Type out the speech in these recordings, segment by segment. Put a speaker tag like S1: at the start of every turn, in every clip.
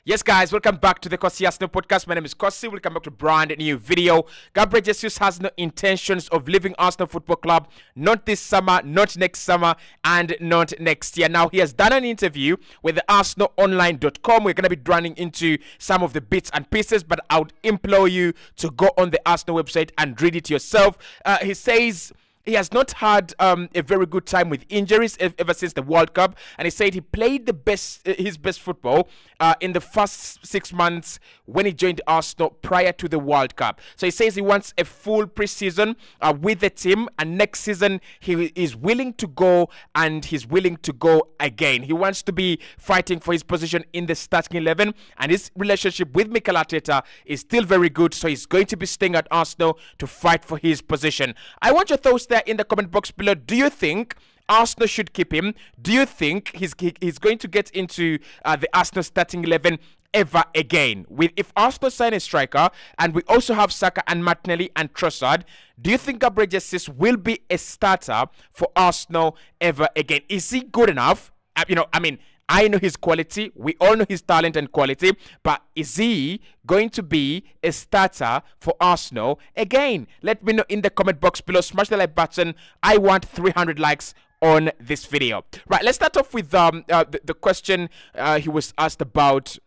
S1: Yes, guys, welcome back to the Cossy podcast. My name is Cossy. Welcome back to a brand new video. Gabriel Jesus has no intentions of leaving Arsenal Football Club, not this summer, not next summer, and not next year. Now, he has done an interview with the ArsenalOnline.com. We're going to be running into some of the bits and pieces, but I would implore you to go on the Arsenal website and read it yourself. He says he has not had a very good time with injuries ever since the World Cup, and he said he played his best football in the first 6 months when he joined Arsenal prior to the World Cup. So he says he wants a full preseason with the team, and next season he is willing to go, and he's willing to go again. He wants to be fighting for his position in the starting 11, and his relationship with Mikel Arteta is still very good, so he's going to be staying at Arsenal to fight for his position. I want your thoughts there in the comment box below. Do you think Arsenal should keep him? Do you think he's going to get into the Arsenal starting 11 ever again? If Arsenal sign a striker, and we also have Saka and Martinelli and Trossard, do you think Gabriel Jesus will be a starter for Arsenal ever again? Is he good enough? I know his quality. We all know his talent and quality. But is he going to be a starter for Arsenal again? Let me know in the comment box below. Smash the like button. I want 300 likes on this video. Right, let's start off with the question he was asked about.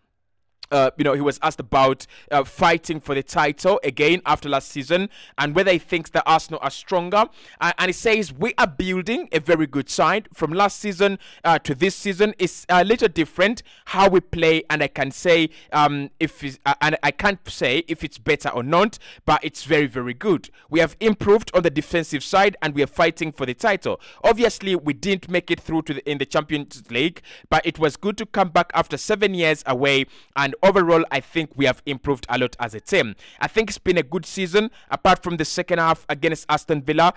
S1: He was asked about fighting for the title again after last season, and whether he thinks that Arsenal are stronger. And he says, we are building a very good side. From last season to this season, it's a little different how we play, and I can say and I can't say if it's better or not, but it's very, very good. We have improved on the defensive side, and we are fighting for the title. Obviously, we didn't make it through in the Champions League, but it was good to come back after 7 years away, and overall, I think we have improved a lot as a team. I think it's been a good season. Apart from the second half against Aston Villa,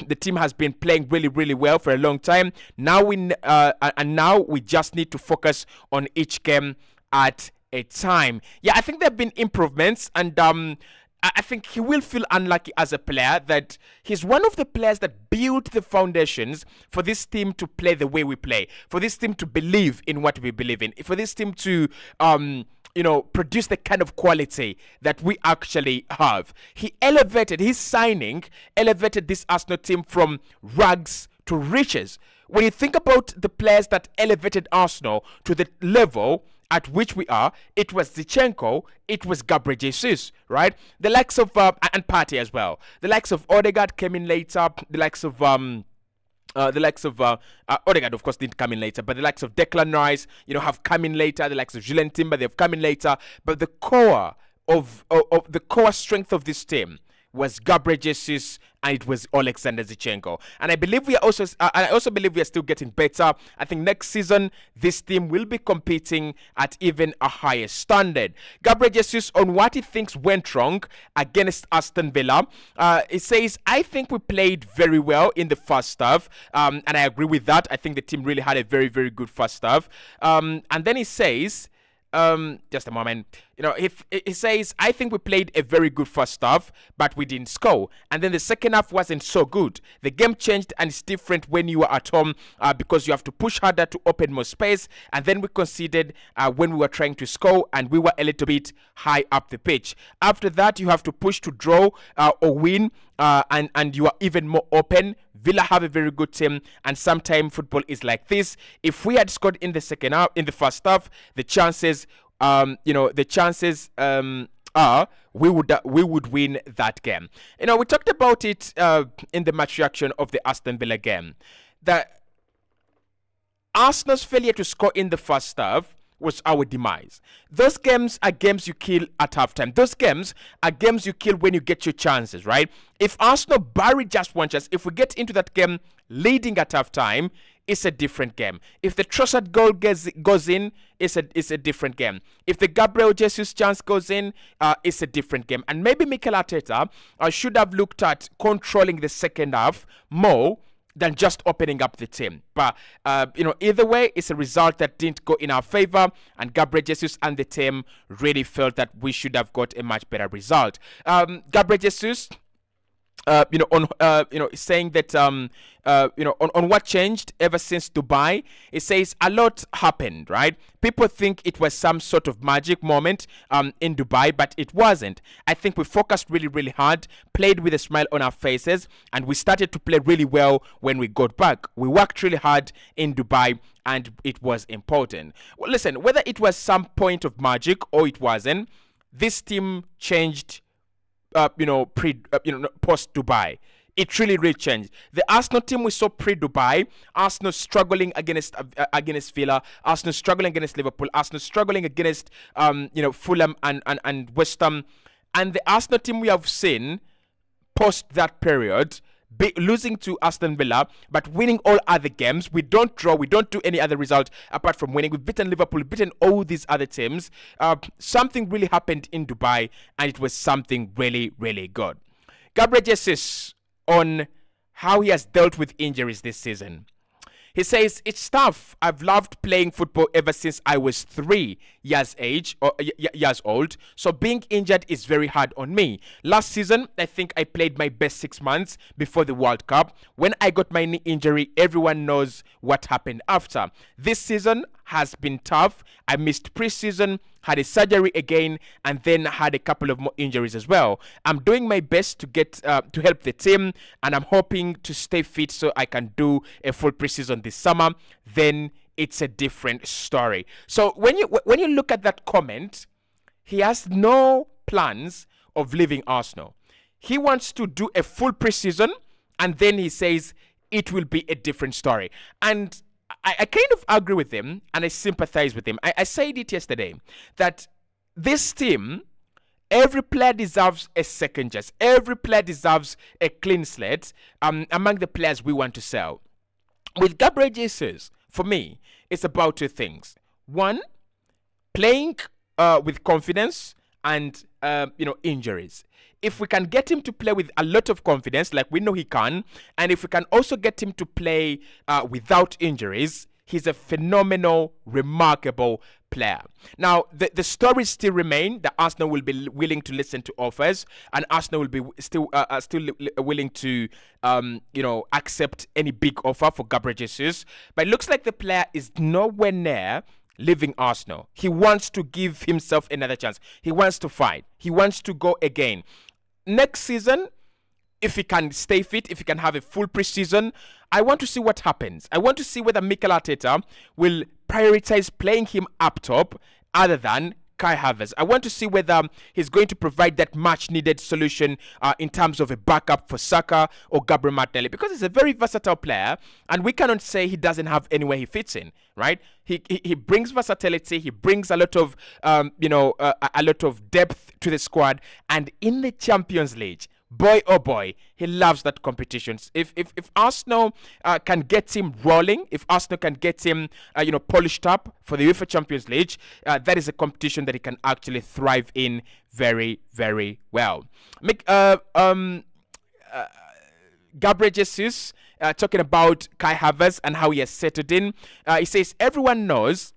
S1: the team has been playing really, really well for a long time. Now we just need to focus on each game at a time. Yeah, I think there have been improvements, and I think he will feel unlucky as a player that he's one of the players that built the foundations for this team to play the way we play, for this team to believe in what we believe in, for this team to produce the kind of quality that we actually have. His signing elevated this Arsenal team from rags to riches. When you think about the players that elevated Arsenal to the level at which we are, it was Zinchenko, it was Gabriel Jesus, right? The likes of and Partey as well. The likes of Odegaard came in later. The likes of Odegaard, of course, didn't come in later, but the likes of Declan Rice, have come in later. The likes of Julian Timber, they've come in later. But the core of the core strength of this team was Gabriel Jesus, and it was Alexander Zinchenko. And I also believe we are still getting better. I think next season this team will be competing at even a higher standard. Gabriel Jesus, on what he thinks went wrong against Aston Villa, he says, I think we played very well in the first half, and I agree with that. I think the team really had a very, very good first half. And then he says, just a moment. He says, I think we played a very good first half, but we didn't score. And then the second half wasn't so good. The game changed, and it's different when you are at home because you have to push harder to open more space. And then we conceded when we were trying to score, and we were a little bit high up the pitch. After that, you have to push to draw or win, and you are even more open. Villa have a very good team, and sometimes football is like this. If we had scored in the first half, the chances are we would win that game. We talked about it in the match reaction of the Aston Villa game. That Arsenal's failure to score in the first half was our demise. Those games are games you kill at halftime. Those games are games you kill when you get your chances, right? If Arsenal bury just one chance, if we get into that game leading at halftime, it's a different game. If the Trossard goal goes in, it's a different game. If the Gabriel Jesus chance goes in, it's a different game. And maybe Mikel Arteta should have looked at controlling the second half more than just opening up the team. But, either way, it's a result that didn't go in our favor, and Gabriel Jesus and the team really felt that we should have got a much better result. Gabriel Jesus saying that on what changed ever since Dubai. It says a lot happened, right? People think it was some sort of magic moment in Dubai, but it wasn't. I think we focused really, really hard, played with a smile on our faces, and we started to play really well when we got back. We worked really hard in Dubai, and it was important. Well, listen, whether it was some point of magic or it wasn't, this team changed post Dubai. It really, really changed. The Arsenal team we saw pre-Dubai, Arsenal struggling against Villa, Arsenal struggling against Liverpool, Arsenal struggling against Fulham and West Ham, and the Arsenal team we have seen post that period, losing to Aston Villa, but winning all other games. We don't draw. We don't do any other result apart from winning. We've beaten Liverpool, we've beaten all these other teams. Something really happened in Dubai, and it was something really, really good. Gabriel Jesus on how he has dealt with injuries this season. He says, it's tough. I've loved playing football ever since I was 3 years old. So being injured is very hard on me. Last season, I think I played my best 6 months before the World Cup. When I got my knee injury, everyone knows what happened after. This season has been tough. I missed preseason, had a surgery again, and then had a couple of more injuries as well. I'm doing my best to get to help the team, and I'm hoping to stay fit so I can do a full preseason this summer. Then it's a different story. So when you look at that comment, he has no plans of leaving Arsenal. He wants to do a full preseason, and then he says it will be a different story. And I kind of agree with him, and I sympathize with him. I said it yesterday that this team, every player deserves a second chance. Every player deserves a clean slate among the players we want to sell. With Gabriel Jesus, for me, it's about 2 things. One, playing with confidence and injuries. If we can get him to play with a lot of confidence, like we know he can, and if we can also get him to play without injuries, he's a phenomenal, remarkable player. Now, the stories still remain that Arsenal will be willing to listen to offers, and Arsenal will be still willing to accept any big offer for Gabriel Jesus. But it looks like the player is nowhere near leaving Arsenal. He wants to give himself another chance. He wants to fight. He wants to go again. Next season, if he can stay fit, if he can have a full preseason, I want to see what happens. I want to see whether Mikel Arteta will prioritize playing him up top other than Kai Havertz. I want to see whether he's going to provide that much-needed solution in terms of a backup for Saka or Gabriel Martinelli, because he's a very versatile player, and we cannot say he doesn't have anywhere he fits in, right? He brings versatility. He brings a lot of a lot of depth to the squad, and in the Champions League, boy oh boy, he loves that competition. If Arsenal can get him rolling, if Arsenal can get him polished up for the UEFA Champions League, that is a competition that he can actually thrive in very, very well. Gabriel Jesus talking about Kai Havertz and how he has settled in. He says everyone knows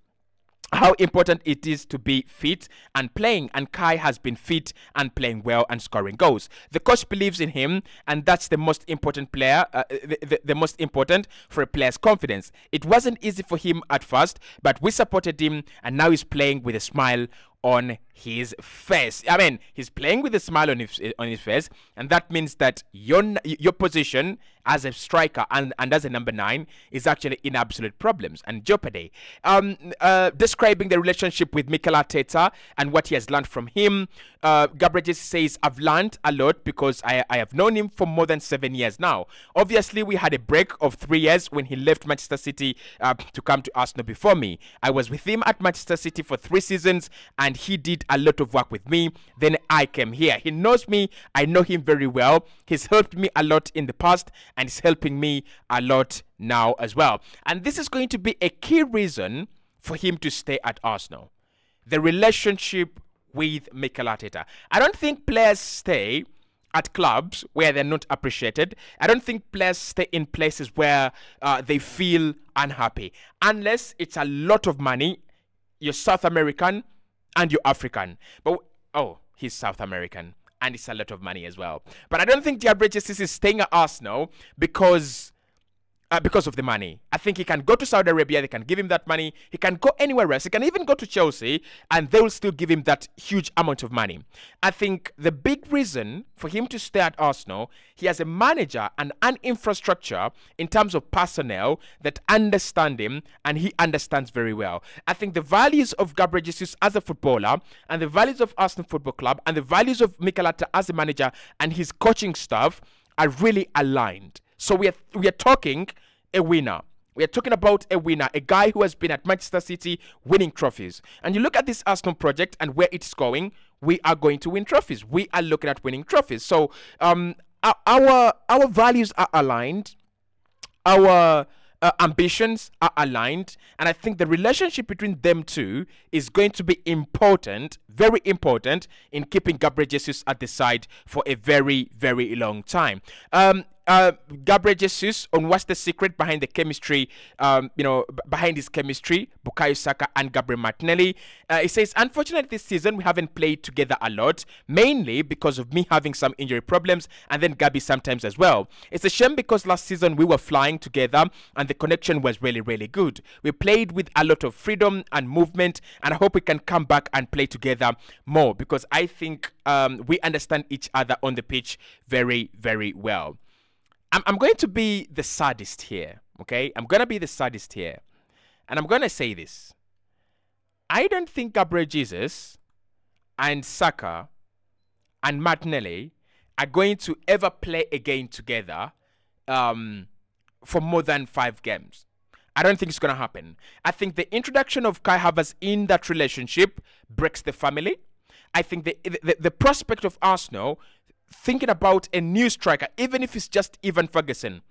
S1: how important it is to be fit and playing, and Kai has been fit and playing well and scoring goals. The coach believes in him, and that's the most important the most important for a player's confidence. It wasn't easy for him at first, but we supported him, and now he's playing with a smile on his face. I mean, he's playing with a smile on his face, and that means that your position as a striker and as a number 9 is actually in absolute problems and jeopardy. Describing the relationship with Mikel Arteta and what he has learned from him, Gabriel Jesus says, I've learned a lot because I have known him for more than 7 years now. Obviously, we had a break of 3 years when he left Manchester City to come to Arsenal before me. I was with him at Manchester City for 3 seasons, and he did a lot of work with me. Then I came here. He knows me. I know him very well. He's helped me a lot in the past, and he's helping me a lot now as well. And this is going to be a key reason for him to stay at Arsenal. The relationship with Mikel Arteta. I don't think players stay at clubs where they're not appreciated. I don't think players stay in places where they feel unhappy. Unless it's a lot of money, you're South American and you're African. But, oh, he's South American. and it's a lot of money as well. But I don't think Gabriel Jesus is staying at Arsenal because of the money. I think he can go to Saudi Arabia, they can give him that money. He can go anywhere else. He can even go to Chelsea, and they will still give him that huge amount of money. I think the big reason for him to stay at Arsenal, he has a manager and an infrastructure in terms of personnel that understand him, and he understands very well. I think the values of Gabriel Jesus as a footballer, and the values of Arsenal Football Club, and the values of Mikel Arteta as a manager and his coaching staff are really aligned. So we are talking a winner. We are talking about a winner, a guy who has been at Manchester City winning trophies. And you look at this Arsenal project and where it's going, we are going to win trophies. We are looking at winning trophies. So our values are aligned. Our ambitions are aligned, and I think the relationship between them two is going to be important, very important, in keeping Gabriel Jesus at the side for a very, very long time. Gabriel Jesus, on what's the secret behind the chemistry, behind his chemistry, Bukayo Saka and Gabriel Martinelli. He says, unfortunately this season we haven't played together a lot, mainly because of me having some injury problems, and then Gabi sometimes as well. It's a shame because last season we were flying together and the connection was really, really good. We played with a lot of freedom and movement, and I hope we can come back and play together more, because I think we understand each other on the pitch very, very well. I'm going to be the saddest here, okay? I'm going to be the saddest here. And I'm going to say this. I don't think Gabriel Jesus and Saka and Martinelli are going to ever play again together for more than 5 games. I don't think it's going to happen. I think the introduction of Kai Havertz in that relationship breaks the family. I think the prospect of Arsenal thinking about a new striker, even if it's just Ivan Ferguson,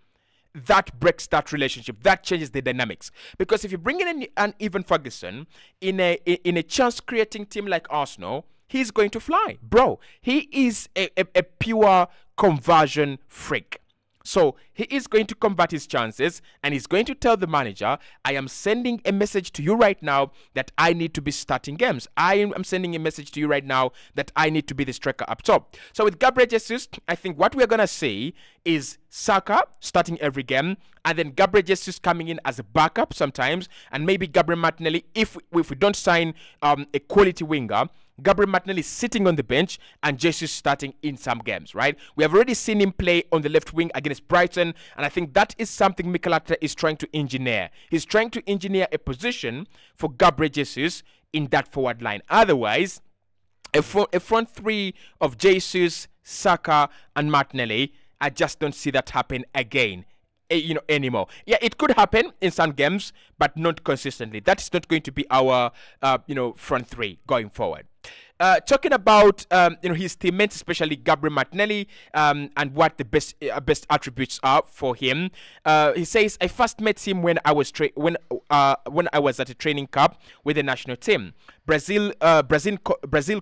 S1: that breaks that relationship. That changes the dynamics. Because if you bring in an Ivan Ferguson in a chance-creating team like Arsenal, he's going to fly. Bro, he is a pure conversion freak. So he is going to convert his chances, and he's going to tell the manager, I am sending a message to you right now that I need to be starting games. I am sending a message to you right now that I need to be the striker up top. So with Gabriel Jesus, I think what we're going to see is Saka starting every game, and then Gabriel Jesus coming in as a backup sometimes, and maybe Gabriel Martinelli, if we don't sign a quality winger, Gabriel Martinelli sitting on the bench and Jesus starting in some games, right? We have already seen him play on the left wing against Brighton, and I think that is something Mikel Arteta is trying to engineer. He's trying to engineer a position for Gabriel Jesus in that forward line. Otherwise, a front three of Jesus, Saka, and Martinelli, I just don't see that happen again. Anymore. Yeah, it could happen in some games, but not consistently. That is not going to be our, front three going forward. Talking about, his teammates, especially Gabriel Martinelli, and what the best attributes are for him. He says, I first met him when I was when I was at a training camp with the national team. Brazil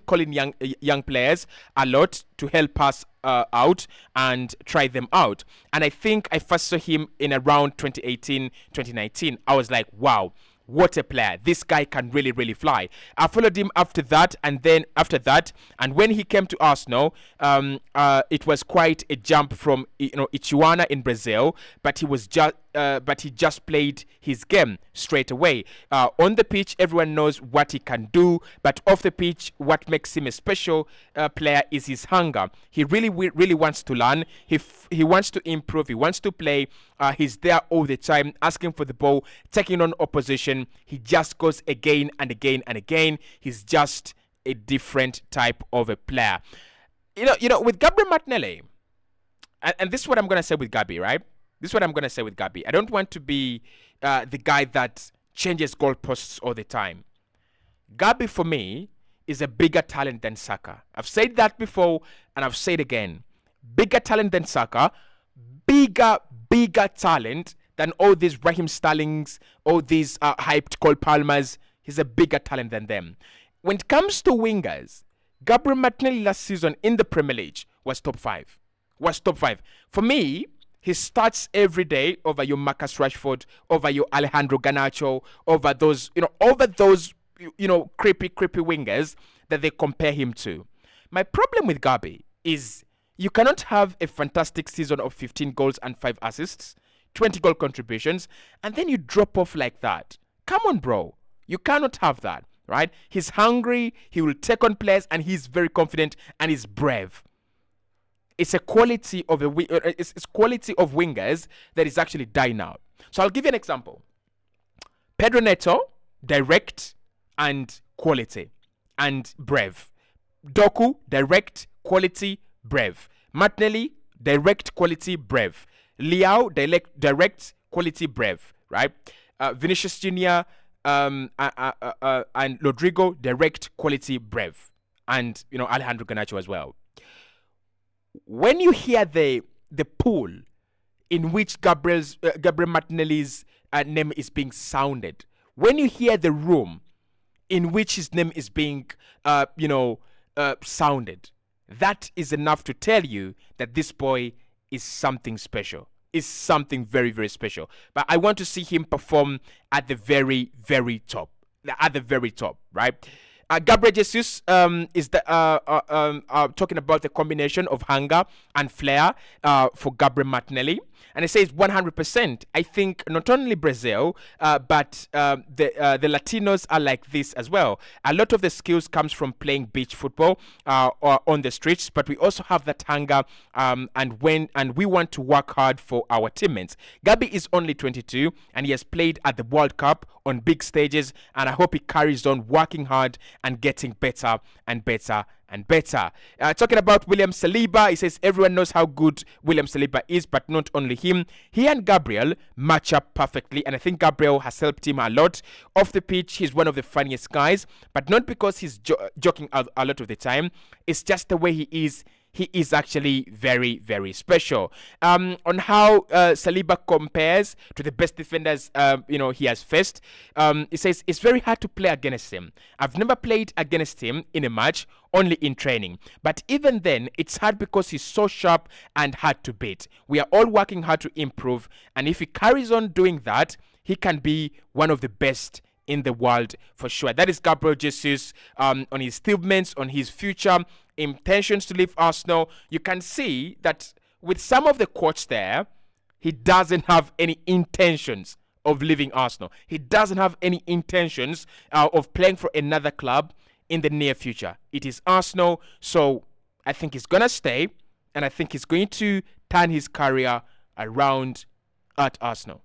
S1: calling young players a lot to help us out and try them out. And I think I first saw him in around 2018, 2019. I was like, wow, what a player. This guy can really, really fly. I followed him after that, and when he came to Arsenal, it was quite a jump from Ituano in Brazil, but he just played his game straight away. On the pitch, everyone knows what he can do, but off the pitch, what makes him a special player is his hunger. He really wants to learn. He wants to improve. He wants to play. He's there all the time, asking for the ball, taking on opposition. He just goes again and again and again. He's just a different type of a player. With Gabriel Martinelli, and this is what I'm going to say with Gabi, right? This is what I'm going to say with Gabi. I don't want to be the guy that changes goalposts all the time. Gabi, for me, is a bigger talent than Saka. I've said that before, and I've said again. Bigger talent than Saka. Bigger talent than all these Raheem Sterlings, all these hyped Cole Palmers. He's a bigger talent than them. When it comes to wingers, Gabriel Martinelli last season in the Premier League was top 5. For me, he starts every day over your Marcus Rashford, over your Alejandro Garnacho, over those creepy wingers that they compare him to. My problem with Gabi is you cannot have a fantastic season of 15 goals and 5 assists, 20 goal contributions, and then you drop off like that. Come on, bro. You cannot have that, right? He's hungry, he will take on players, and he's very confident and he's brave. It's a quality of it's quality of wingers that is actually dying out. So I'll give you an example. Pedro Neto, direct and quality and brave. Doku, direct, quality, brave. Martinelli, direct, quality, brave. Liao, direct, quality, brave. Right? Vinicius Jr. And Rodrigo, direct, quality, brave. And Alejandro Garnacho as well. When you hear the pool in which Gabriel Martinelli's name is being sounded, when you hear the room in which his name is being sounded, that is enough to tell you that this boy is something special, is something very, very special. But I want to see him perform at the very, very top, right? Gabriel Jesus is talking about the combination of hunger and flair for Gabriel Martinelli. And it says 100%. I think not only Brazil, but the Latinos are like this as well. A lot of the skills comes from playing beach football or on the streets, but we also have that hunger and we want to work hard for our teammates. Gabi is only 22 and he has played at the World Cup on big stages, and I hope he carries on working hard and getting better and better and better. Talking about William Saliba, he says everyone knows how good William Saliba is, but not only him. He and Gabriel match up perfectly, and I think Gabriel has helped him a lot. Off the pitch, he's one of the funniest guys, but not because he's joking a lot of the time. It's just the way he is. He is actually very, very special. On how Saliba compares to the best defenders, he has faced, he says it's very hard to play against him. I've never played against him in a match, only in training. But even then, it's hard because he's so sharp and hard to beat. We are all working hard to improve, and if he carries on doing that, he can be one of the best in the world for sure. That is Gabriel Jesus on his statements, on his future intentions to leave Arsenal. You can see that with some of the quotes there, he doesn't have any intentions of leaving Arsenal. He doesn't have any intentions of playing for another club in the near future. It is Arsenal, so I think he's going to stay, and I think he's going to turn his career around at Arsenal.